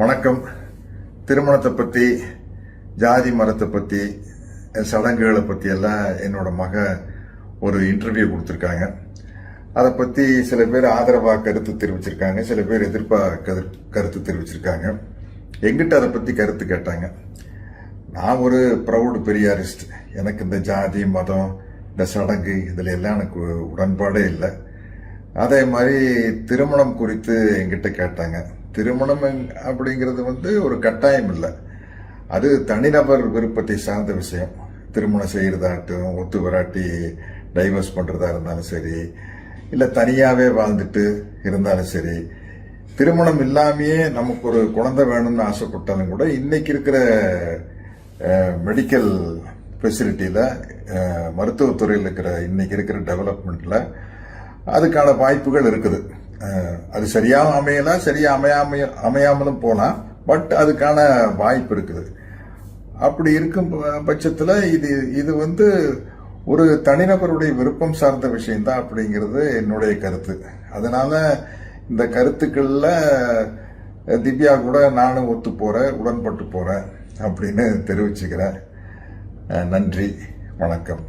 வணக்கம். திருமணத்தை பற்றி, ஜாதி மரத்தை பற்றி, சடங்குகளை பற்றி எல்லாம் என்னோட மக ஒரு இன்டர்வியூ கொடுத்துருக்காங்க. அதை பற்றி சில பேர் ஆதரவாக கருத்து தெரிவிச்சிருக்காங்க, சில பேர் எதிர்ப்பாக கருத்து தெரிவிச்சிருக்காங்க. எங்கிட்ட அதை பற்றி கருத்து கேட்டாங்க. நான் ஒரு ப்ரௌடு பெரியாரிஸ்ட். எனக்கு இந்த ஜாதி மதம் இந்த சடங்கு இதில் எல்லாம் எனக்கு உடன்பாடே இல்லை. அதே மாதிரி திருமணம் குறித்து எங்கிட்ட கேட்டாங்க. திருமணம் அப்படிங்கிறது ஒரு கட்டாயம் இல்லை, அது தனிநபர் விருப்பத்தை சார்ந்த விஷயம். திருமணம் செய்யறதாகட்டும், ஒத்து வராட்டி டைவர்ஸ் பண்றதா இருந்தாலும் சரி, இல்லை தனியாவே வாழ்ந்துட்டு இருந்தாலும் சரி, திருமணம் இல்லாமையே நமக்கு ஒரு குழந்தை வேணும்னு ஆசைப்பட்டாலும் கூட இன்னைக்கு இருக்கிற மெடிக்கல் ஃபெசிலிட்டியில, மருத்துவத்துறையில் இன்னைக்கு இருக்கிற டெவலப்மெண்ட்ல அதுக்கான வாய்ப்புகள் இருக்குது. அது சரியாக அமையலாம், சரியா அமையாமலும் போகலாம், பட் அதுக்கான வாய்ப்பு இருக்குது. அப்படி இருக்கும் பட்சத்தில் இது ஒரு தனிநபருடைய விருப்பம் சார்ந்த விஷயம்தான் அப்படிங்கிறது என்னுடைய கருத்து. அதனால இந்த கருத்துக்கள்ல திவ்யா கூட நானும் ஒத்து போறேன், உடன்பட்டு போறேன் அப்படின்னு தெரிவிச்சுக்கிறேன். நன்றி, வணக்கம்.